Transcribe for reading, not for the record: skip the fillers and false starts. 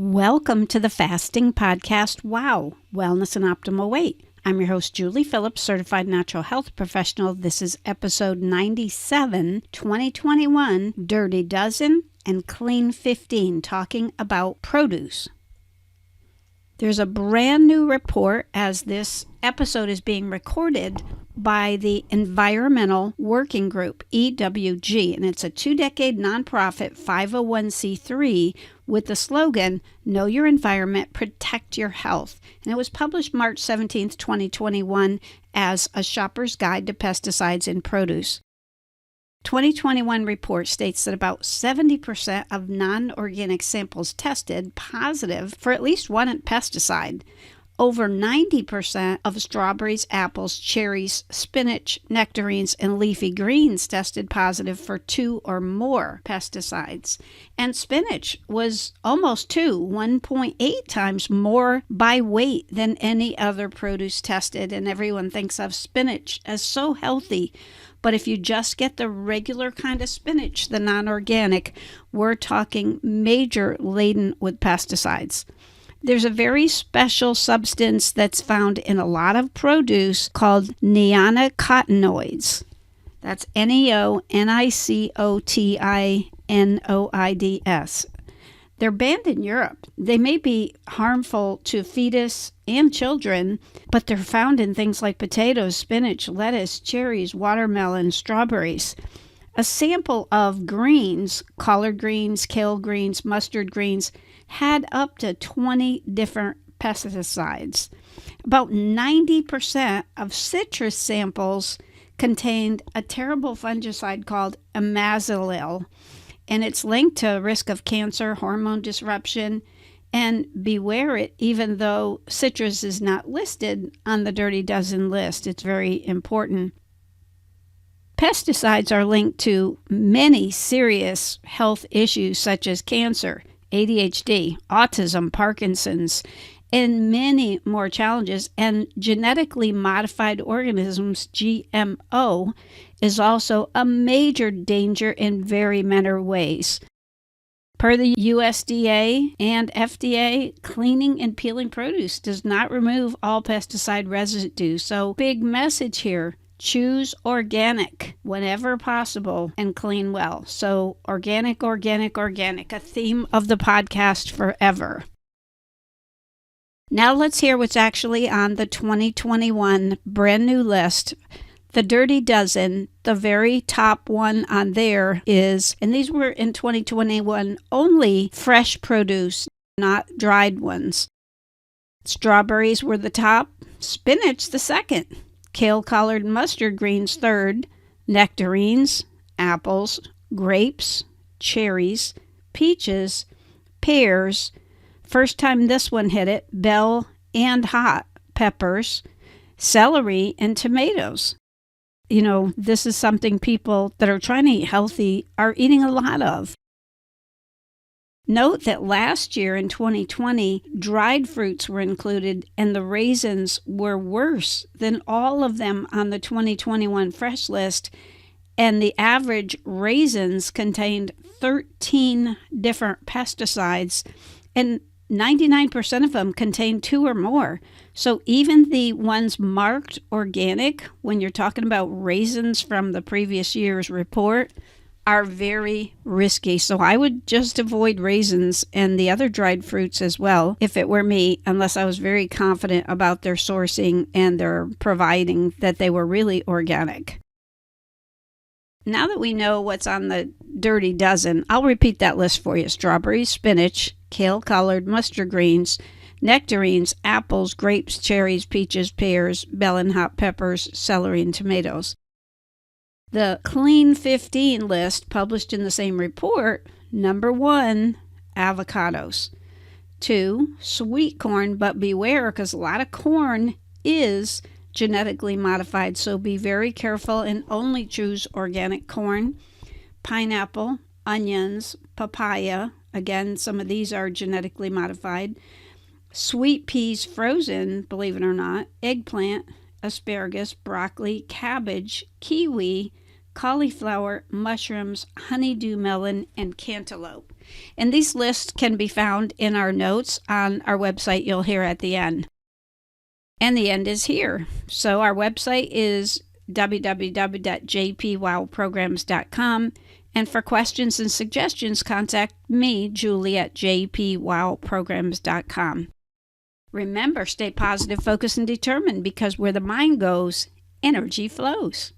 Welcome to the Fasting Podcast, Wow, Wellness and Optimal Weight. I'm your host, Julie Phillips, Certified Natural Health Professional. This is episode 97, 2021, Dirty Dozen and Clean 15, talking about produce. There's a brand new report as this episode is being recorded by the Environmental Working Group, EWG, and it's a 2-decade nonprofit 501c3 with the slogan, Know Your Environment, Protect Your Health. And it was published March 17th, 2021 as a shopper's guide to pesticides in produce. 2021 report states that about 70% of non-organic samples tested positive for at least one pesticide. Over 90% of strawberries, apples, cherries, spinach, nectarines, and leafy greens tested positive for 2 or more pesticides. And spinach was almost 1.8 times more by weight than any other produce tested. And everyone thinks of spinach as so healthy. But if you just get the regular kind of spinach, the non-organic, we're talking major laden with pesticides. There's a very special substance that's found in a lot of produce called neonicotinoids. That's neonicotinoids. They're banned in Europe. They may be harmful to fetus and children, but they're found in things like potatoes, spinach, lettuce, cherries, watermelon, strawberries. A sample of greens, collard greens, kale greens, mustard greens, had up to 20 different pesticides. About 90% of citrus samples contained a terrible fungicide called imazalil, and it's linked to risk of cancer, hormone disruption, and beware it, even though citrus is not listed on the Dirty Dozen list. It's very important. Pesticides are linked to many serious health issues such as cancer, ADHD, autism, Parkinson's, and many more challenges. And genetically modified organisms, GMO, is also a major danger in very many ways. Per the USDA and FDA, cleaning and peeling produce does not remove all pesticide residue. So, big message here. Choose organic whenever possible and clean well. So organic, organic, organic, a theme of the podcast forever. Now let's hear what's actually on the 2021 brand new list. The Dirty Dozen, the very top one on there is, and these were in 2021, only fresh produce, not dried ones. Strawberries were the top, spinach the second. Kale, collard, and mustard greens third, nectarines, apples, grapes, cherries, peaches, pears, first time this one hit it, bell and hot peppers, celery, and tomatoes. You know, this is something people that are trying to eat healthy are eating a lot of. Note that last year in 2020, dried fruits were included and the raisins were worse than all of them on the 2021 fresh list, and the average raisins contained 13 different pesticides and 99% of them contained 2 or more. So even the ones marked organic, when you're talking about raisins from the previous year's report, are very risky. So I would just avoid raisins and the other dried fruits as well if it were me, unless I was very confident about their sourcing and their providing that they were really organic. Now that we know what's on the Dirty Dozen, I'll repeat that list for you. Strawberries, spinach, kale, collard, mustard greens, nectarines, apples, grapes, cherries, peaches, pears, bell and hot peppers, celery, and tomatoes. The Clean 15 list, published in the same report, number 1, avocados. 2, sweet corn, but beware because a lot of corn is genetically modified, so be very careful and only choose organic corn. Pineapple, onions, papaya, again, some of these are genetically modified. Sweet peas frozen, believe it or not, eggplant, asparagus, broccoli, cabbage, kiwi, cauliflower, mushrooms, honeydew melon, and cantaloupe. And these lists can be found in our notes on our website you'll hear at the end. And the end is here. So our website is www.jpwowprograms.com. And for questions and suggestions, contact me, Julie, at jpwowprograms.com. Remember, stay positive, focused, and determined, because where the mind goes, energy flows.